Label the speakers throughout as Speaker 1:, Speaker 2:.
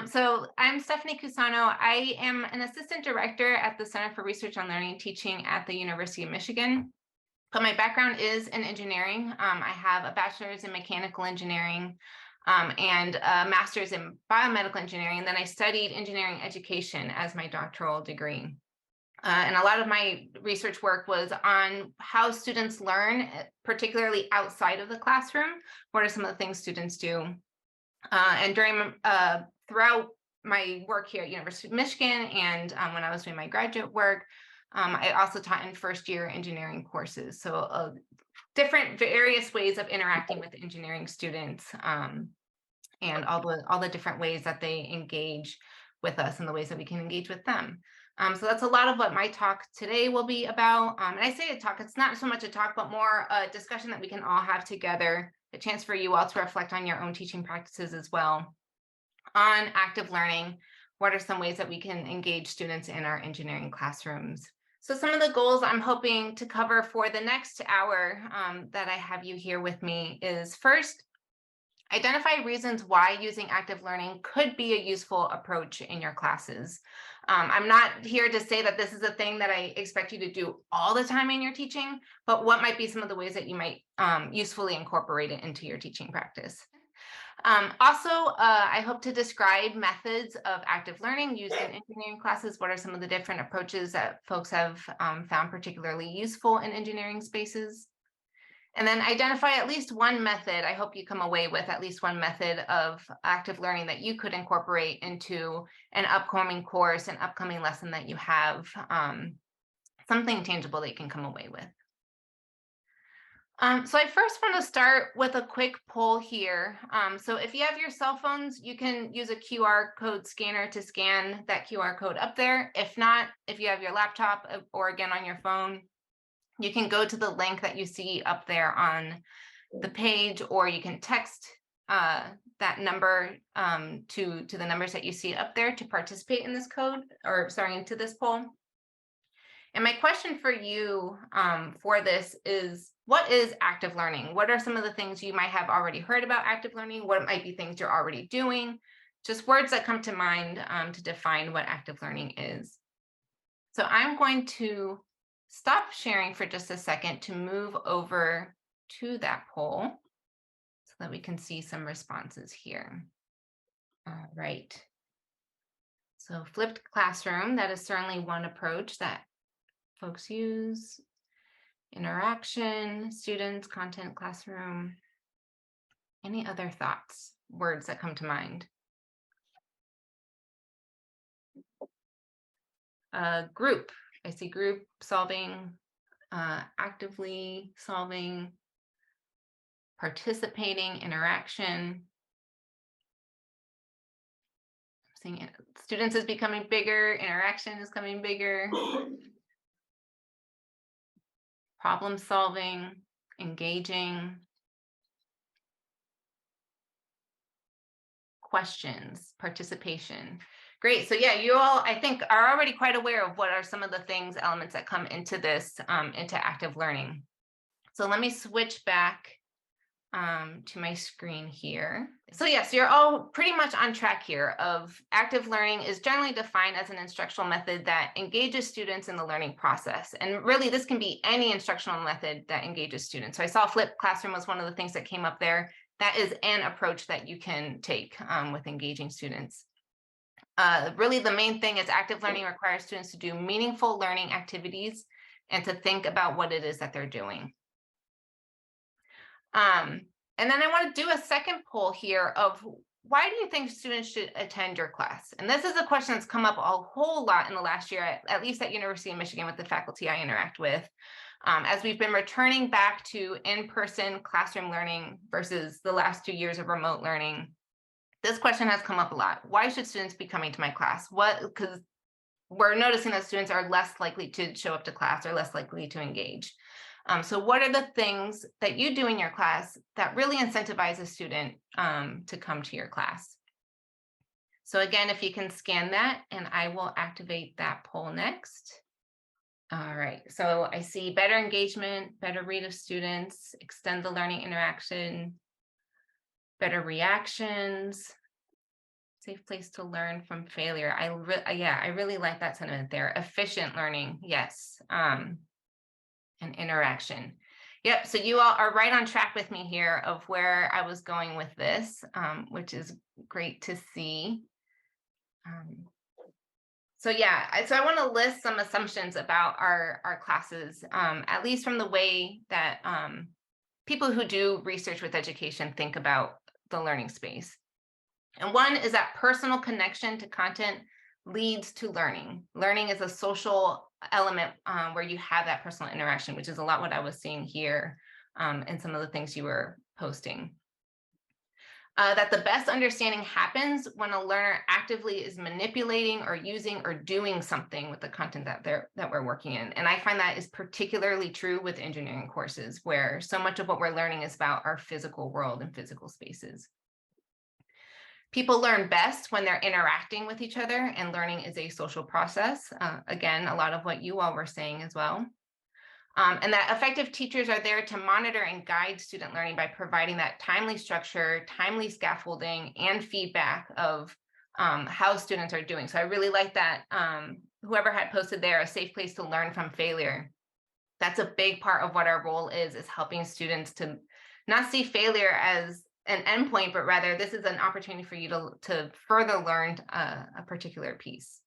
Speaker 1: So I'm Stephanie Kusano. I am an assistant director at the Center for Research on Learning and Teaching at the University of Michigan. But my background is in engineering. I have a bachelor's in mechanical engineering and a master's in biomedical engineering. And then I studied engineering education as my doctoral degree. And a lot of my research work was on how students learn, particularly outside of the classroom. What are some of the things students do? And throughout my work here at University of Michigan and when I was doing my graduate work, I also taught in first year engineering courses. So different various ways of interacting with engineering students and all the different ways that they engage with us and the ways that we can engage with them. So that's a lot of what my talk today will be about. And I say a talk, it's not so much a talk, but more a discussion that we can all have together, a chance for you all to reflect on your own teaching practices as well on active learning. What are some ways that we can engage students in our engineering classrooms? So some of the goals I'm hoping to cover for the next hour that I have you here with me is first, identify reasons why using active learning could be a useful approach in your classes. I'm not here to say that this is a thing that I expect you to do all the time in your teaching, but what might be some of the ways that you might usefully incorporate it into your teaching practice. I hope to describe methods of active learning used in engineering classes. What are some of the different approaches that folks have found particularly useful in engineering spaces? And then identify at least one method. I hope you come away with at least one method of active learning that you could incorporate into an upcoming course, an upcoming lesson that you have, something tangible that you can come away with. So I first want to start with a quick poll here. So if you have your cell phones, you can use a QR code scanner to scan that QR code up there. If not, if you have your laptop or again on your phone, you can go to the link that you see up there on the page, or you can text that number to the numbers that you see up there to participate in this into this poll. And my question for you for this is, what is active learning? What are some of the things you might have already heard about active learning? What might be things you're already doing? Just words that come to mind to define what active learning is. So I'm going to stop sharing for just a second to move over to that poll so that we can see some responses here. All right. So flipped classroom, that is certainly one approach that folks use. Interaction, students, content, classroom. Any other thoughts, words that come to mind? Group. I see group solving, actively solving, participating, interaction. I'm seeing it. Students is becoming bigger, interaction is coming bigger. Problem solving, engaging, questions, participation. Great. So yeah, you all, I think, are already quite aware of what are some of the elements that come into this, into active learning. So let me switch back to my screen here. So yes, you're all pretty much on track here of active learning is generally defined as an instructional method that engages students in the learning process. And really, this can be any instructional method that engages students. So I saw flipped classroom was one of the things that came up there. That is an approach that you can take with engaging students. Really, the main thing is active learning requires students to do meaningful learning activities and to think about what it is that they're doing. And then I want to do a second poll here of, why do you think students should attend your class? And this is a question that's come up a whole lot in the last year, at least at University of Michigan with the faculty I interact with, as we've been returning back to in-person classroom learning versus the last 2 years of remote learning. This question has come up a lot. Why should students be coming to my class? Because we're noticing that students are less likely to show up to class or less likely to engage. So what are the things that you do in your class that really incentivize a student to come to your class? So again, if you can scan that, and I will activate that poll next. All right, so I see better engagement, better rate of students, extend the learning interaction, better reactions, Safe place to learn from failure. I really like that sentiment there. Efficient learning, yes. And interaction. Yep. So you all are right on track with me here of where I was going with this, which is great to see. So yeah, so I want to list some assumptions about our classes, at least from the way that people who do research with education think about the learning space. And one is that personal connection to content leads to learning. Learning is a social element where you have that personal interaction, which is a lot what I was seeing here in some of the things you were posting. That the best understanding happens when a learner actively is manipulating or using or doing something with the content that we're working in. And I find that is particularly true with engineering courses, where so much of what we're learning is about our physical world and physical spaces. People learn best when they're interacting with each other, and learning is a social process. Again, a lot of what you all were saying as well. And that effective teachers are there to monitor and guide student learning by providing that timely structure, timely scaffolding, and feedback of how students are doing. So I really like that whoever had posted there, a safe place to learn from failure. That's a big part of what our role is helping students to not see failure as an endpoint, but rather this is an opportunity for you to further learn a particular piece.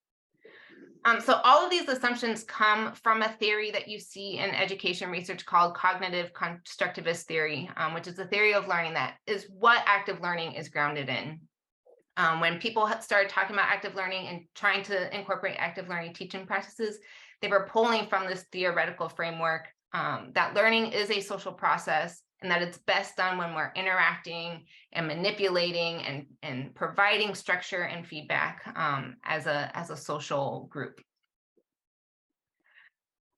Speaker 1: So all of these assumptions come from a theory that you see in education research called cognitive constructivist theory, which is a theory of learning that is what active learning is grounded in. When people started talking about active learning and trying to incorporate active learning teaching practices, they were pulling from this theoretical framework that learning is a social process, and that it's best done when we're interacting and manipulating and providing structure and feedback as a social group.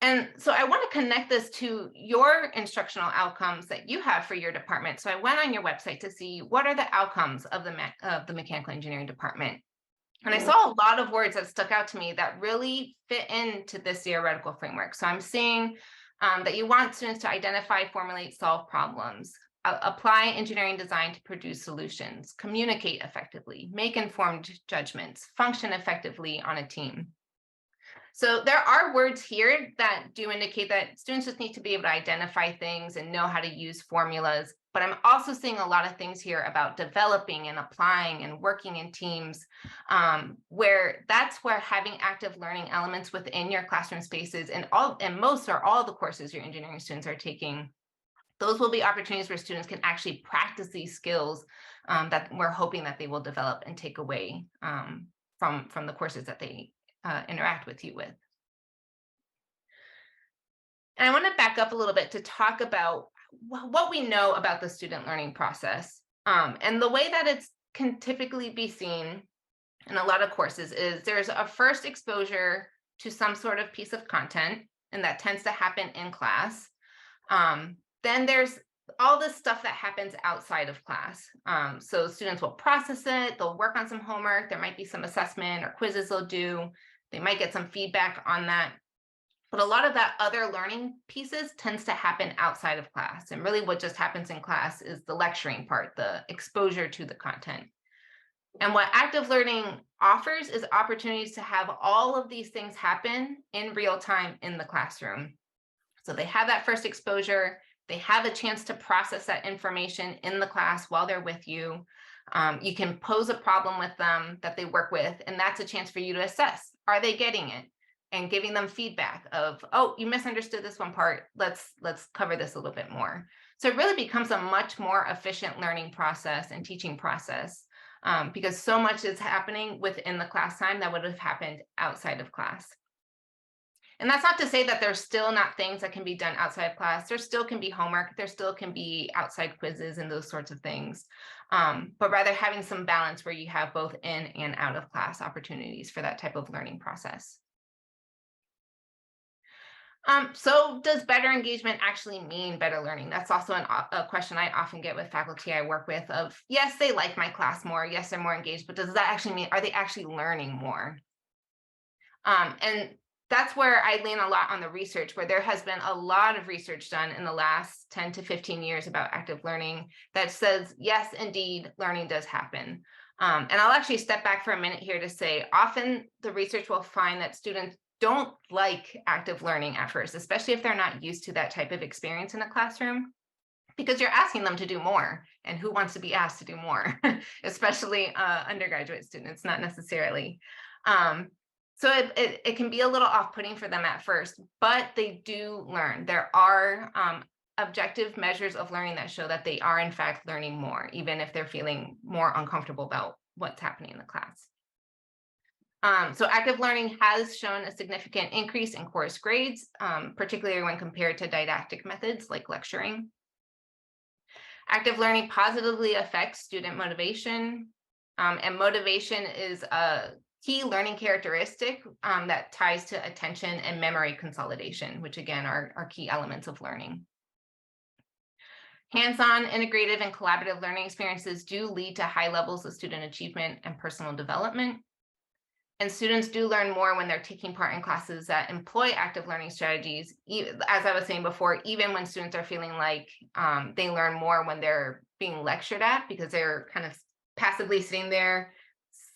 Speaker 1: And so I want to connect this to your instructional outcomes that you have for your department. So I went on your website to see what are the outcomes of the mechanical engineering department. And I saw a lot of words that stuck out to me that really fit into this theoretical framework. So I'm seeing that you want students to identify, formulate, solve problems, apply engineering design to produce solutions, communicate effectively, make informed judgments, function effectively on a team. So there are words here that do indicate that students just need to be able to identify things and know how to use formulas. But I'm also seeing a lot of things here about developing and applying and working in teams, where that's where having active learning elements within your classroom spaces and most or all the courses your engineering students are taking, those will be opportunities where students can actually practice these skills that we're hoping that they will develop and take away from the courses that they interact with you with. And I want to back up a little bit to talk about what we know about the student learning process. And the way that it can typically be seen in a lot of courses is there's a first exposure to some sort of piece of content, and that tends to happen in class. Then there's all this stuff that happens outside of class. So students will process it, they'll work on some homework, there might be some assessment or quizzes they'll do, they might get some feedback on that. But a lot of that other learning pieces tends to happen outside of class. And really what just happens in class is the lecturing part, the exposure to the content. And what active learning offers is opportunities to have all of these things happen in real time in the classroom. So they have that first exposure, they have a chance to process that information in the class while they're with you. You can pose a problem with them that they work with, and that's a chance for you to assess, are they getting it? And giving them feedback of, oh, you misunderstood this one part, let's cover this a little bit more. So it really becomes a much more efficient learning process and teaching process, because so much is happening within the class time that would have happened outside of class. And that's not to say that there's still not things that can be done outside of class. There still can be homework, there still can be outside quizzes and those sorts of things, but rather having some balance where you have both in and out of class opportunities for that type of learning process. So does better engagement actually mean better learning? That's also a question I often get with faculty I work with of, yes, they like my class more. Yes, they're more engaged, but does that actually mean, are they actually learning more? And that's where I lean a lot on the research, where there has been a lot of research done in the last 10 to 15 years about active learning that says, yes, indeed, learning does happen. And I'll actually step back for a minute here to say, often the research will find that students don't like active learning at first, especially if they're not used to that type of experience in a classroom, because you're asking them to do more. And who wants to be asked to do more, especially undergraduate students, not necessarily. So it can be a little off-putting for them at first, but they do learn. There are objective measures of learning that show that they are in fact learning more, even if they're feeling more uncomfortable about what's happening in the class. So active learning has shown a significant increase in course grades, particularly when compared to didactic methods like lecturing. Active learning positively affects student motivation, and motivation is a key learning characteristic that ties to attention and memory consolidation, which again are key elements of learning. Hands-on, integrative, and collaborative learning experiences do lead to high levels of student achievement and personal development. And students do learn more when they're taking part in classes that employ active learning strategies. As I was saying before, even when students are feeling like they learn more when they're being lectured at, because they're kind of passively sitting there,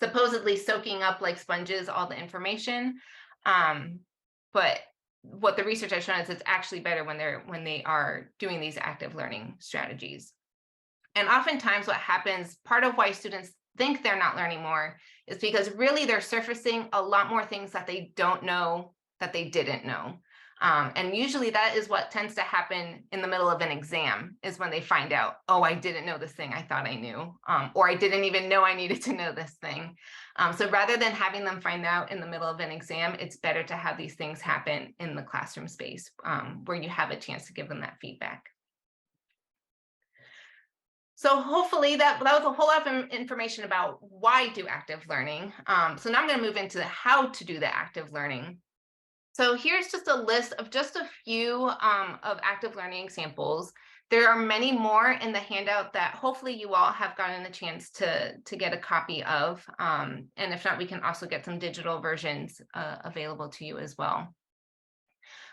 Speaker 1: supposedly soaking up like sponges all the information. But what the research has shown is it's actually better when they are doing these active learning strategies. And oftentimes what happens, part of why students think they're not learning more is because really they're surfacing a lot more things that they don't know that they didn't know. And usually that is what tends to happen in the middle of an exam, is when they find out, oh, I didn't know this thing I thought I knew, or I didn't even know I needed to know this thing. So rather than having them find out in the middle of an exam, it's better to have these things happen in the classroom space where you have a chance to give them that feedback. So hopefully that was a whole lot of information about why do active learning. So now I'm going to move into how to do the active learning. So here's just a list of just a few of active learning examples. There are many more in the handout that hopefully you all have gotten a chance to get a copy of. And if not, we can also get some digital versions available to you as well.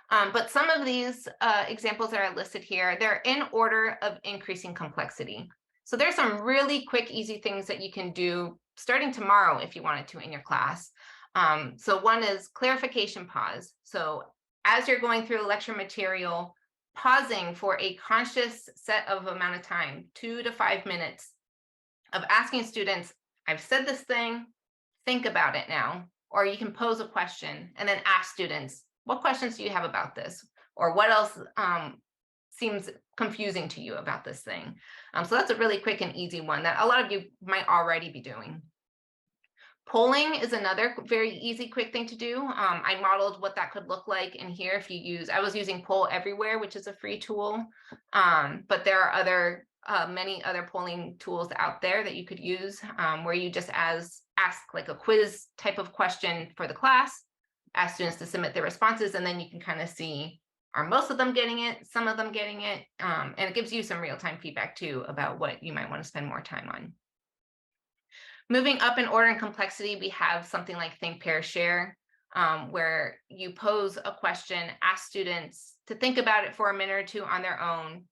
Speaker 1: But some of these examples that are listed here, they're in order of increasing complexity. So there's some really quick, easy things that you can do starting tomorrow if you wanted to in your class. So one is clarification pause. So as you're going through the lecture material, pausing for a conscious set of amount of time, 2 to 5 minutes, of asking students, I've said this thing, think about it now. Or you can pose a question and then ask students, what questions do you have about this? Or what else seems confusing to you about this thing? So that's a really quick and easy one that a lot of you might already be doing. Polling is another very easy, quick thing to do. I modeled what that could look like in here. If you use, I was using Poll Everywhere, which is a free tool, but there are many other polling tools out there that you could use, where you just ask like a quiz type of question for the class, ask students to submit their responses, and then you can kind of see, are most of them getting it, some of them getting it, and it gives you some real-time feedback too about what you might want to spend more time on. Moving up in order and complexity, we have something like Think, Pair, Share, where you pose a question, ask students to think about it for a minute or two on their own,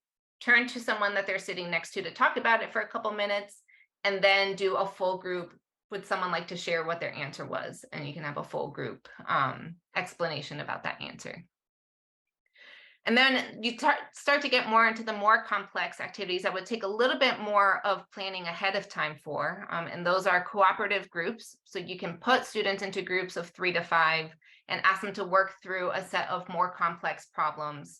Speaker 1: turn to someone that they're sitting next to talk about it for a couple minutes, and then do a full group. Would someone like to share what their answer was? And you can have a full group explanation about that answer. And then you start to get more into the more complex activities that would take a little bit more of planning ahead of time for, and those are cooperative groups. So you can put students into groups of 3 to 5 and ask them to work through a set of more complex problems,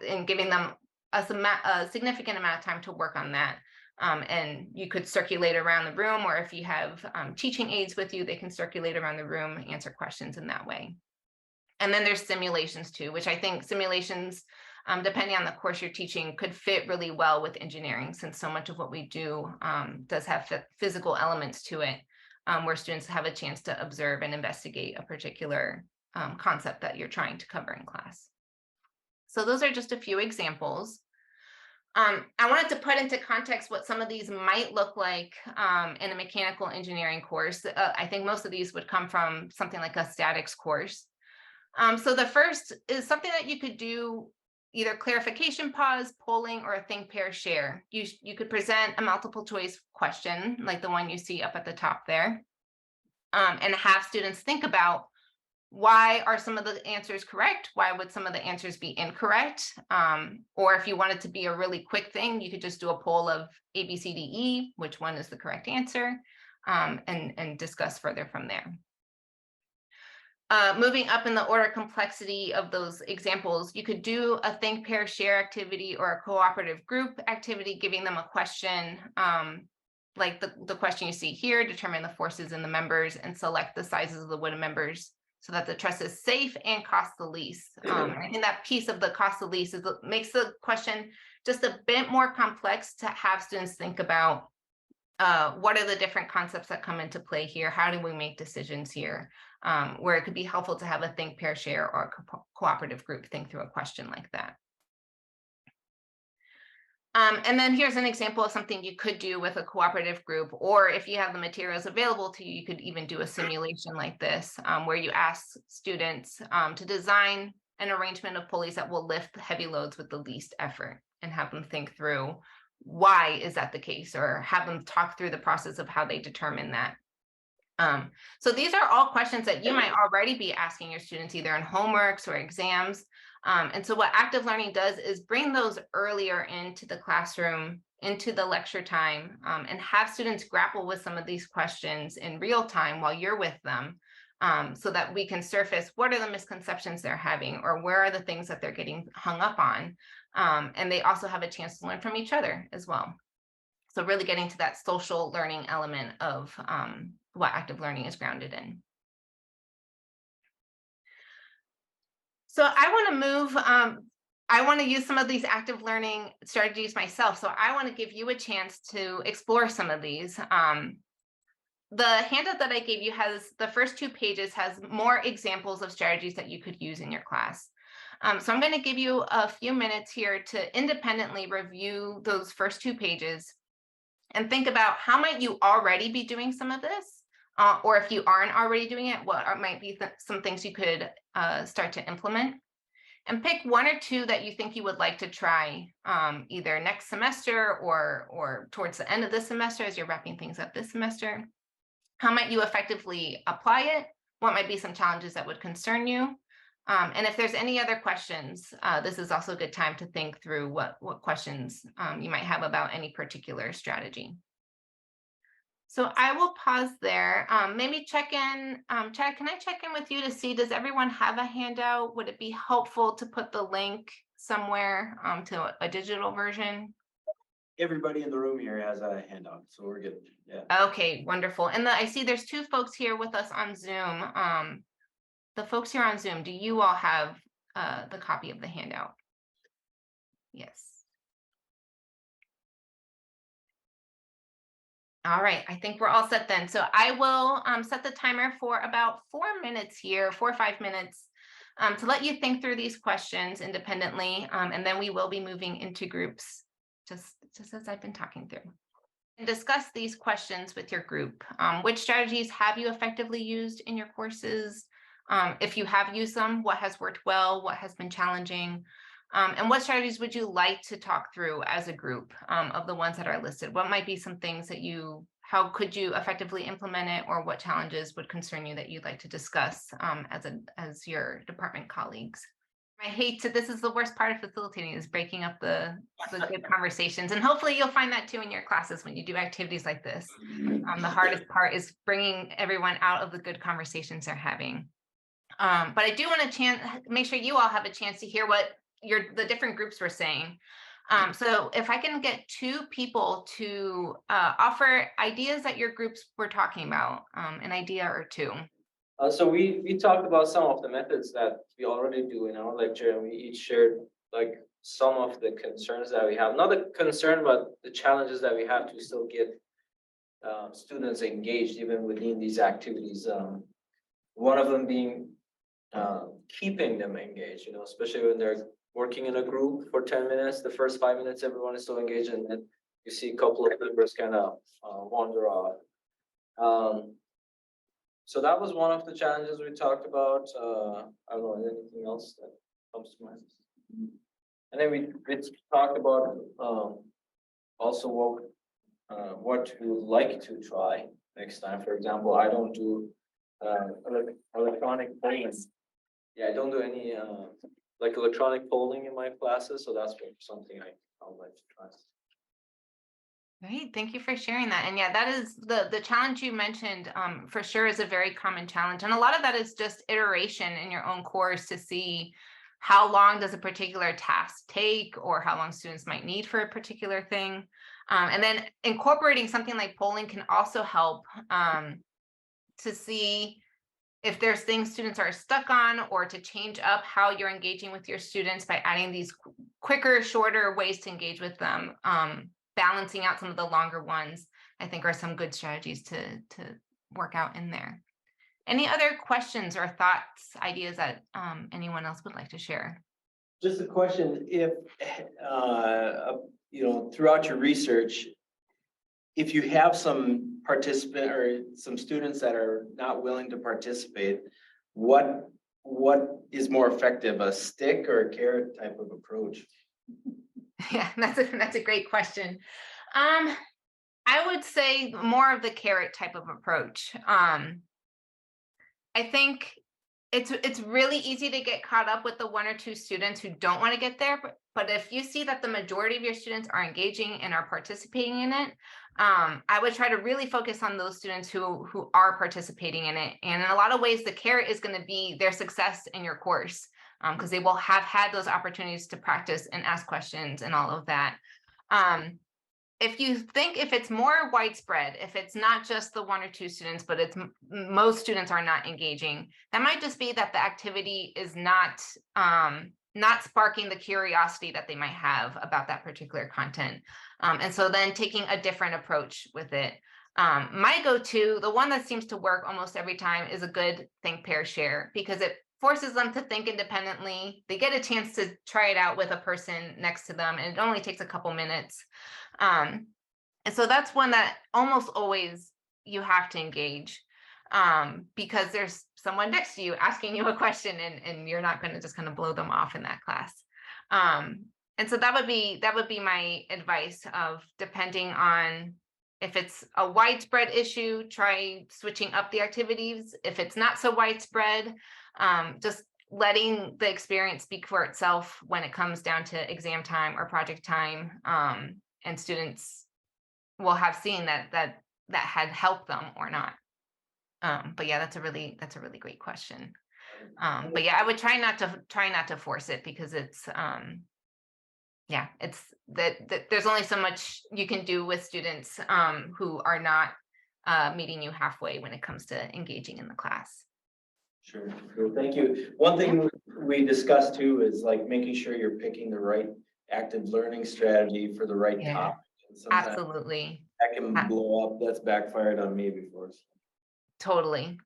Speaker 1: and giving them a significant amount of time to work on that. And you could circulate around the room, or if you have teaching aides with you, they can circulate around the room, answer questions in that way. And then there's simulations too, which I think simulations, depending on the course you're teaching, could fit really well with engineering, since so much of what we do does have physical elements to it, where students have a chance to observe and investigate a particular concept that you're trying to cover in class. So those are just a few examples. I wanted to put into context what some of these might look like in a mechanical engineering course. I think most of these would come from something like a statics course. So the first is something that you could do either clarification pause, polling, or a think, pair, share. You could present a multiple choice question like the one you see up at the top there, and have students think about why are some of the answers correct? Why would some of the answers be incorrect? Or if you wanted to be a really quick thing, you could just do a poll of A, B, C, D, E, which one is the correct answer, and discuss further from there. Moving up in the order complexity of those examples, you could do a think, pair, share activity or a cooperative group activity, giving them a question, like the question you see here: determine the forces in the members and select the sizes of the wood members so that the truss is safe and costs the least. I think that piece of the cost the least makes the question just a bit more complex to have students think about what are the different concepts that come into play here? How do we make decisions here? Where it could be helpful to have a think, pair, share, or a cooperative group think through a question like that. And then here's an example of something you could do with a cooperative group, or if you have the materials available to you, you could even do a simulation like this, where you ask students to design an arrangement of pulleys that will lift heavy loads with the least effort, and have them think through why is that the case, or have them talk through the process of how they determine that. So these are all questions that you might already be asking your students either in homeworks or exams. And so what active learning does is bring those earlier into the classroom, into the lecture time, and have students grapple with some of these questions in real time while you're with them, so that we can surface what are the misconceptions they're having, or where are the things that they're getting hung up on. And they also have a chance to learn from each other as well. So really getting to that social learning element of what active learning is grounded in. So I want to move, I want to use some of these active learning strategies myself. So I want to give you a chance to explore some of these. The handout that I gave you has the first 2 pages has more examples of strategies that you could use in your class. So I'm going to give you a few minutes here to independently review those first 2 pages and think about how might you already be doing some of this, or if you aren't already doing it, what might be some things you could start to implement, and pick 1 or 2 that you think you would like to try, either next semester or towards the end of this semester as you're wrapping things up this semester. How might you effectively apply it? What might be some challenges that would concern you? And if there's any other questions, this is also a good time to think through what questions you might have about any particular strategy. So I will pause there. Maybe check in, Chad, can I check in with you to see, does everyone have a handout? Would it be helpful to put the link somewhere to a digital version?
Speaker 2: Everybody in the room here has a handout, so we're good. Yeah.
Speaker 1: Okay, wonderful. And I see there's 2 folks here with us on Zoom. The folks here on Zoom, do you all have the copy of the handout? Yes. All right, I think we're all set then. So I will set the timer for about 4 minutes here, 4 or 5 minutes, to let you think through these questions independently, and then we will be moving into groups, just as I've been talking through. And discuss these questions with your group. Which strategies have you effectively used in your courses? If you have used them, what has worked well? What has been challenging? And what strategies would you like to talk through as a group of the ones that are listed? What might be some things that how could you effectively implement it, or what challenges would concern you that you'd like to discuss as your department colleagues? I hate to, this is the worst part of facilitating, is breaking up the good conversations. And hopefully you'll find that too in your classes when you do activities like this. The hardest part is bringing everyone out of the good conversations they're having. But I do want to make sure you all have a chance to hear what the different groups were saying. So if I can get 2 people to offer ideas that your groups were talking about, an idea or 2.
Speaker 2: So we talked about some of the methods that we already do in our lecture, and we each shared like some of the concerns that we have. Not the concern, but the challenges that we have to still get students engaged even within these activities. One of them being keeping them engaged, especially when they're working in a group for 10 minutes, the first 5 minutes, everyone is still engaged, and then you see a couple of members kind of wander off. So that was one of the challenges we talked about. I don't know, anything else that comes to mind? And then we talked about also what we would like to try next time. For example, I don't do electronic polling. Yeah, I don't do any like electronic polling in my classes, so that's something I would like to try.
Speaker 1: Great, thank you for sharing that. And yeah, that is the challenge you mentioned, for sure is a very common challenge. And a lot of that is just iteration in your own course to see how long does a particular task take or how long students might need for a particular thing. And then incorporating something like polling can also help to see if there's things students are stuck on, or to change up how you're engaging with your students by adding these quicker, shorter ways to engage with them. Balancing out some of the longer ones, I think, are some good strategies to work out in there. Any other questions or thoughts, ideas that anyone else would like to share?
Speaker 3: Just a question, if, throughout your research, if you have some participant or some students that are not willing to participate, what is more effective, a stick or a carrot type of approach?
Speaker 1: Yeah, that's a great question. I would say more of the carrot type of approach. I think it's really easy to get caught up with the one or two students who don't want to get there, but if you see that the majority of your students are engaging and are participating in it, I would try to really focus on those students who are participating in it. And in a lot of ways, the carrot is going to be their success in your course, because they will have had those opportunities to practice and ask questions and all of that. If it's more widespread, if it's not just the one or two students, but it's most students are not engaging, that might just be that the activity is not sparking the curiosity that they might have about that particular content. And so then taking a different approach with it. My go-to, the one that seems to work almost every time, is a good think, pair, share, because it forces them to think independently. They get a chance to try it out with a person next to them, and it only takes a couple minutes. And so that's one that almost always you have to engage, because there's someone next to you asking you a question, and you're not going to just kind of blow them off in that class. And so that would be my advice of, depending on if it's a widespread issue, try switching up the activities. If it's not so widespread, just letting the experience speak for itself when it comes down to exam time or project time, and students will have seen that had helped them or not. But yeah, that's a really great question. But yeah, I would try not to force it, because it's it's that there's only so much you can do with students who are not meeting you halfway when it comes to engaging in the class.
Speaker 3: Sure, thank you. One thing we discussed too is like making sure you're picking the right active learning strategy for the right topic. And sometimes
Speaker 1: Absolutely.
Speaker 3: that can blow up. That's backfired on me before.
Speaker 1: Totally.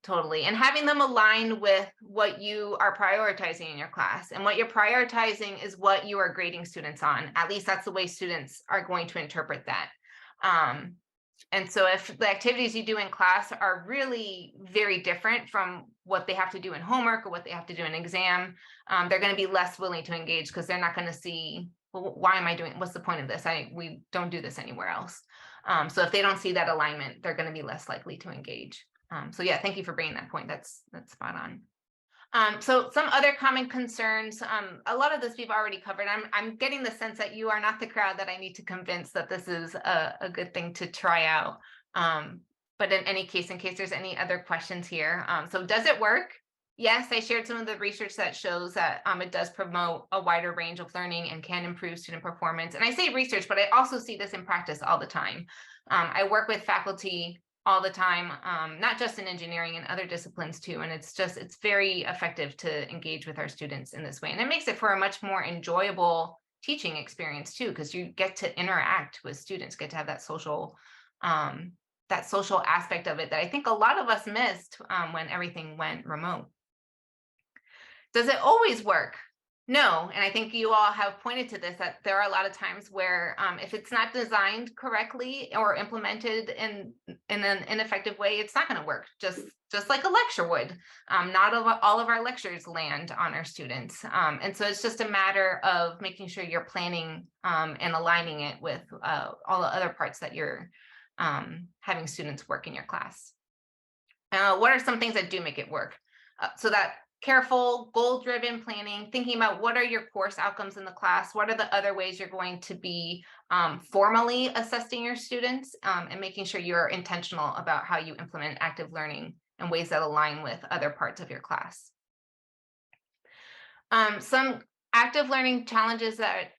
Speaker 1: And having them align with what you are prioritizing in your class. And what you're prioritizing is what you are grading students on. At least that's the way students are going to interpret that. And so if the activities you do in class are really very different from what they have to do in homework or what they have to do in exam, they're going to be less willing to engage, because they're not going to see, well, why am I doing, what's the point of this? We don't do this anywhere else. So if they don't see that alignment, they're going to be less likely to engage. So yeah, thank you for bringing that point. That's spot on. So some other common concerns, a lot of this we've already covered. I'm getting the sense that you are not the crowd that I need to convince that this is a good thing to try out. But in any case, in case there's any other questions here. So does it work? Yes, I shared some of the research that shows that it does promote a wider range of learning and can improve student performance. And I say research, but I also see this in practice all the time. I work with faculty all the time, not just in engineering and other disciplines too. And it's very effective to engage with our students in this way. And it makes it for a much more enjoyable teaching experience too, because you get to interact with students, get to have that social aspect of it that I think a lot of us missed when everything went remote. Does it always work? No, and I think you all have pointed to this, that there are a lot of times where if it's not designed correctly or implemented in an ineffective way, it's not going to work. Just like a lecture would. Not all of our lectures land on our students, and so it's just a matter of making sure you're planning and aligning it with all the other parts that you're having students work in your class. What are some things that do make it work? So that careful, goal-driven planning, thinking about what are your course outcomes in the class, what are the other ways you're going to be formally assessing your students, and making sure you're intentional about how you implement active learning in ways that align with other parts of your class. Some active learning challenges that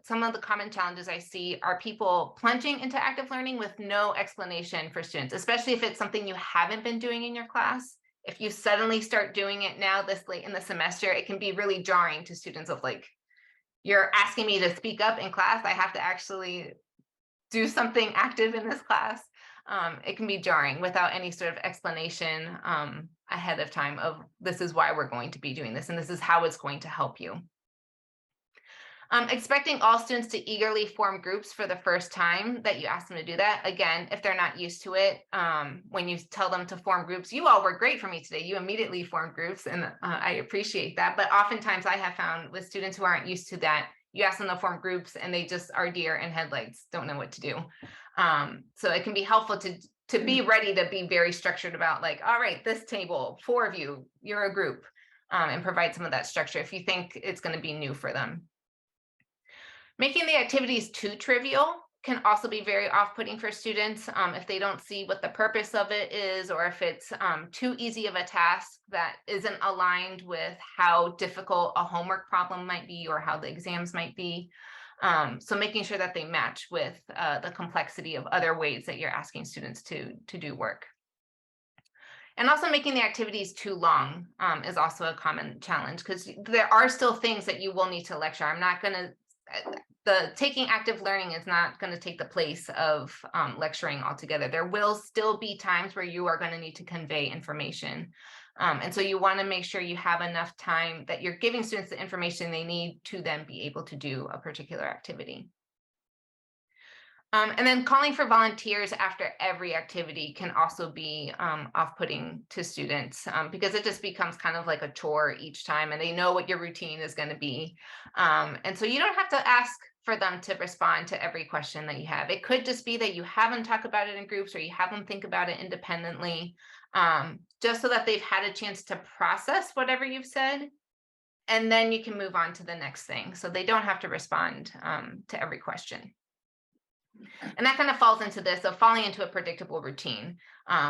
Speaker 1: some of the common challenges I see are people plunging into active learning with no explanation for students, especially if it's something you haven't been doing in your class. If you suddenly start doing it now this late in the semester, it can be really jarring to students of like, you're asking me to speak up in class. I have to actually do something active in this class. It can be jarring without any sort of explanation ahead of time of this is why we're going to be doing this and this is how it's going to help you. Expecting all students to eagerly form groups for the first time that you ask them to do that. Again, if they're not used to it, when you tell them to form groups, you all were great for me today. You immediately formed groups and I appreciate that. But oftentimes I have found with students who aren't used to that, you ask them to form groups and they just are deer in headlights, don't know what to do. So it can be helpful to be ready to be very structured about like, all right, this table, 4 of you, you're a group, and provide some of that structure if you think it's going to be new for them. Making the activities too trivial can also be very off-putting for students if they don't see what the purpose of it is, or if it's too easy of a task that isn't aligned with how difficult a homework problem might be or how the exams might be. So making sure that they match with the complexity of other ways that you're asking students to do work. And also making the activities too long is also a common challenge because there are still things that you will need to lecture. I'm not going to taking active learning is not going to take the place of lecturing altogether. There will still be times where you are going to need to convey information. And so you want to make sure you have enough time that you're giving students the information they need to then be able to do a particular activity. And then calling for volunteers after every activity can also be off-putting to students because it just becomes kind of like a chore each time and they know what your routine is going to be. And so you don't have to ask for them to respond to every question that you have. It could just be that you have them talk about it in groups or you have them think about it independently, just so that they've had a chance to process whatever you've said. And then you can move on to the next thing. So they don't have to respond to every question. And that kind of falls into this of falling into a predictable routine.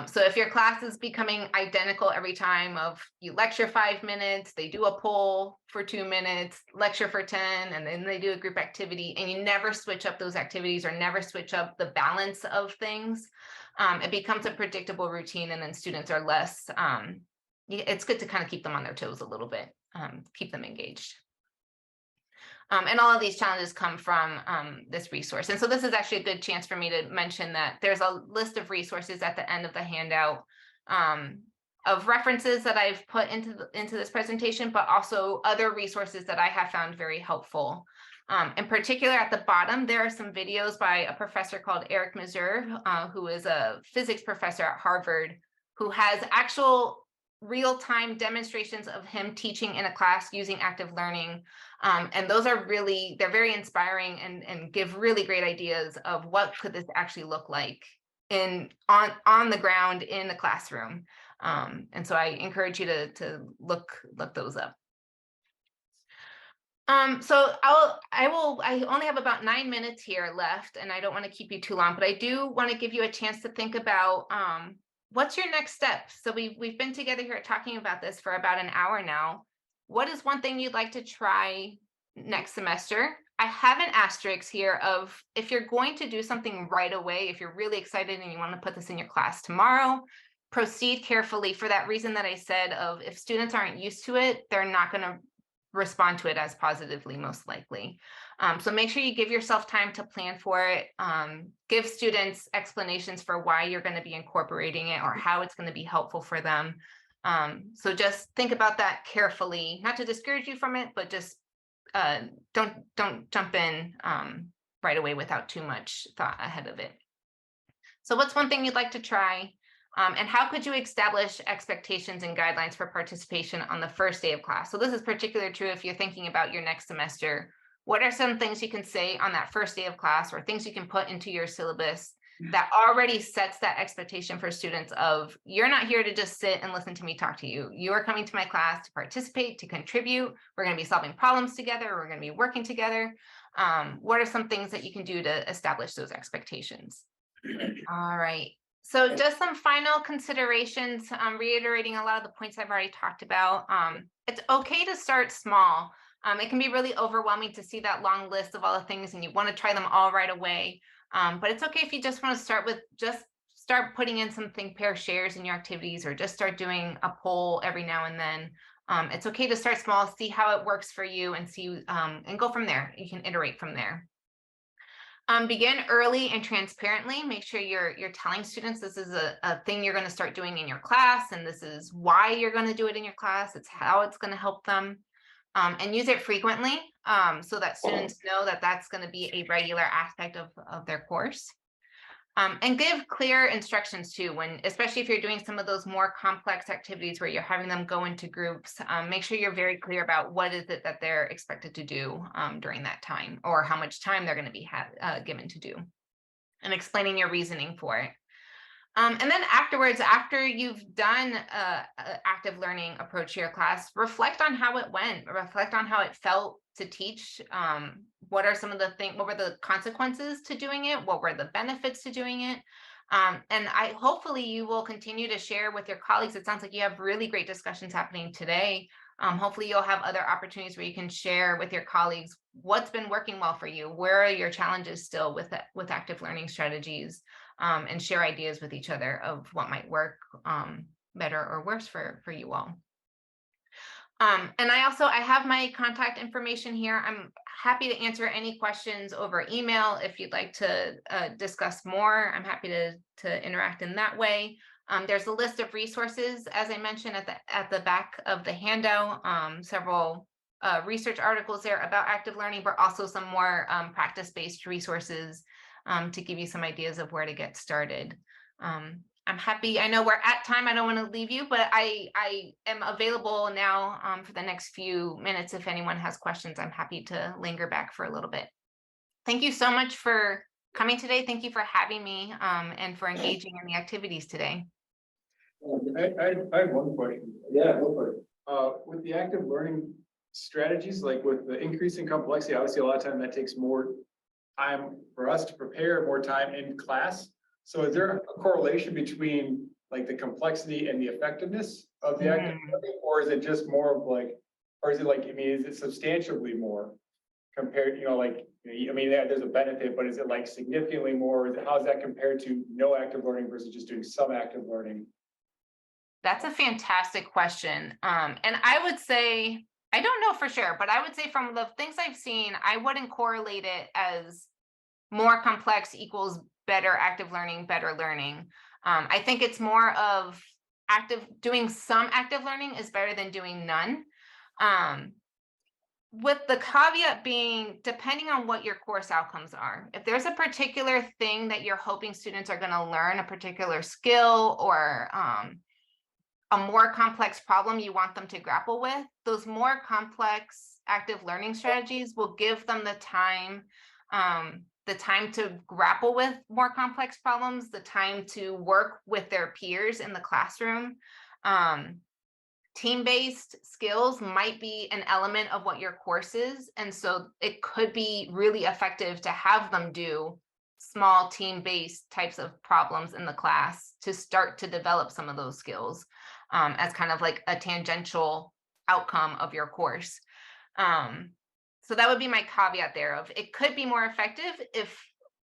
Speaker 1: So if your class is becoming identical every time of you lecture 5 minutes, they do a poll for 2 minutes, lecture for 10, and then they do a group activity, and you never switch up those activities or never switch up the balance of things, it becomes a predictable routine, and then students are less, it's good to kind of keep them on their toes a little bit, keep them engaged. And all of these challenges come from this resource. And so this is actually a good chance for me to mention that there's a list of resources at the end of the handout of references that I've put into this presentation, but also other resources that I have found very helpful. In particular, at the bottom, there are some videos by a professor called Eric Mazur, who is a physics professor at Harvard, who has actual real-time demonstrations of him teaching in a class using active learning. And those are really, they're very inspiring and give really great ideas of what could this actually look like on the ground in the classroom. And so I encourage you to look those up. So I only have about 9 minutes here left, and I don't want to keep you too long, but I do want to give you a chance to think about what's your next step? So we've been together here talking about this for about an hour now. What is one thing you'd like to try next semester? I have an asterisk here of if you're going to do something right away, if you're really excited and you want to put this in your class tomorrow, proceed carefully for that reason that I said of if students aren't used to it, they're not going to respond to it as positively, most likely. So make sure you give yourself time to plan for it. Give students explanations for why you're going to be incorporating it or how it's going to be helpful for them. So just think about that carefully, not to discourage you from it, but just don't jump in right away without too much thought ahead of it. So what's one thing you'd like to try? And how could you establish expectations and guidelines for participation on the first day of class? So this is particularly true if you're thinking about your next semester. What are some things you can say on that first day of class, or things you can put into your syllabus that already sets that expectation for students of, you're not here to just sit and listen to me talk to you. You are coming to my class to participate, to contribute. We're going to be solving problems together. We're going to be working together. What are some things that you can do to establish those expectations? All right. So just some final considerations, reiterating a lot of the points I've already talked about. It's okay to start small. It can be really overwhelming to see that long list of all the things and you want to try them all right away. But it's okay if you just want to start with start putting in some think, pair, shares in your activities, or just start doing a poll every now and then. It's okay to start small, see how it works for you, and see and go from there. You can iterate from there. Begin early and transparently. Make sure you're telling students this is a thing you're going to start doing in your class, and this is why you're going to do it in your class. It's how it's going to help them. And use it frequently so that students know that that's going to be a regular aspect of their course. And give clear instructions too, especially if you're doing some of those more complex activities where you're having them go into groups. Make sure you're very clear about what is it that they're expected to do during that time, or how much time they're going to be given to do, and explaining your reasoning for it. And then afterwards, after you've done an active learning approach to your class, reflect on how it went, reflect on how it felt to teach. What are some of the things, what were the consequences to doing it? What were the benefits to doing it? And hopefully you will continue to share with your colleagues. It sounds like you have really great discussions happening today. Hopefully you'll have other opportunities where you can share with your colleagues what's been working well for you, where are your challenges still with active learning strategies, and share ideas with each other of what might work better or worse for you all. And I have my contact information here. I'm happy to answer any questions over email. If you'd like to discuss more, I'm happy to interact in that way. There's a list of resources, as I mentioned, at the back of the handout, several research articles there about active learning, but also some more practice-based resources to give you some ideas of where to get started. I'm happy. I know we're at time. I don't want to leave you, but I am available now for the next few minutes. If anyone has questions, I'm happy to linger back for a little bit. Thank you so much for coming today. Thank you for having me and for engaging in the activities today.
Speaker 4: I have one question.
Speaker 2: Yeah, go for it.
Speaker 4: With the active learning strategies, like with the increasing complexity, obviously a lot of time that takes more time for us to prepare, more time in class. So is there a correlation between like the complexity and the effectiveness of the active learning, or is it just more of like, or is it like, I mean, is it substantially more compared, like, I mean, there's a benefit, but is it like significantly more? How is that compared to no active learning versus just doing some active learning?
Speaker 1: That's a fantastic question. And I would say, I don't know for sure, but I would say from the things I've seen, I wouldn't correlate it as more complex equals better active learning, better learning. I think it's more of doing some active learning is better than doing none. With the caveat being, depending on what your course outcomes are, if there's a particular thing that you're hoping students are going to learn, a particular skill or a more complex problem you want them to grapple with, those more complex active learning strategies will give them the time to grapple with more complex problems, the time to work with their peers in the classroom. Team-based skills might be an element of what your course is. And so it could be really effective to have them do small team-based types of problems in the class to start to develop some of those skills as kind of like a tangential outcome of your course. So that would be my caveat there of it could be more effective if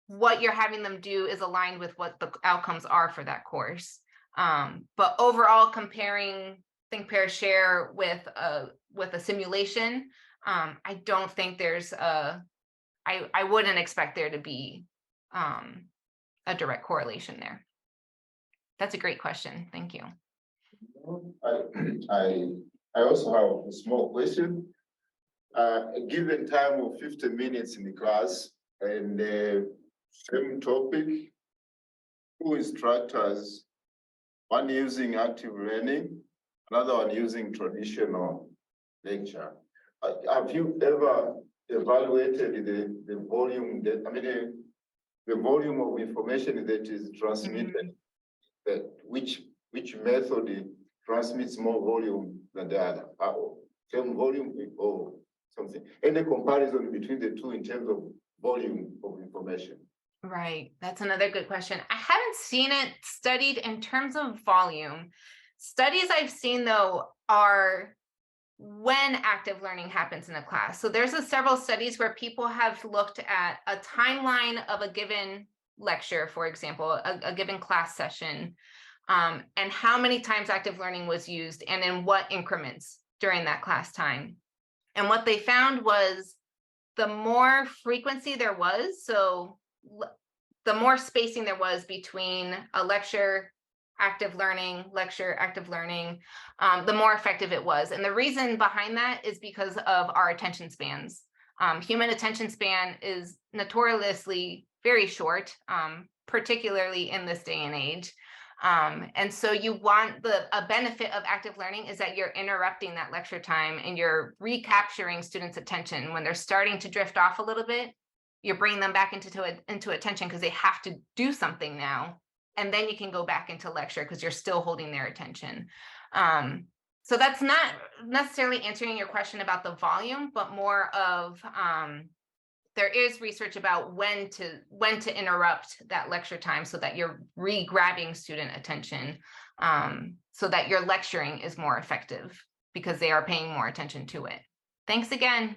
Speaker 1: what you're having them do is aligned with what the outcomes are for that course. But overall, comparing think, pair, share with a simulation, I don't think there's I wouldn't expect there to be a direct correlation there. That's a great question. Thank you.
Speaker 5: I also have a small question. a given time of 50 minutes in the class and same topic, two instructors, one using active learning, another one using traditional lecture. Have you ever evaluated the volume that, the volume of information that is transmitted? That which method transmits more volume than the other? Same volume or something? Any comparison between the two in terms of volume of information?
Speaker 1: Right, that's another good question. I haven't seen it studied in terms of volume. Studies I've seen though are when active learning happens in a class. So there's several studies where people have looked at a timeline of a given lecture, for example, a given class session, and how many times active learning was used and in what increments during that class time. And what they found was the more frequency there was, so the more spacing there was between a lecture, active learning, lecture, active learning, the more effective it was. And the reason behind that is because of our attention spans. Human attention span is notoriously very short, particularly in this day and age. And so you want a benefit of active learning is that you're interrupting that lecture time and you're recapturing students' attention when they're starting to drift off a little bit. You're bringing them back into attention because they have to do something now. And then you can go back into lecture because you're still holding their attention. So that's not necessarily answering your question about the volume, but more of there is research about when to interrupt that lecture time so that you're re-grabbing student attention, so that your lecturing is more effective because they are paying more attention to it. Thanks again.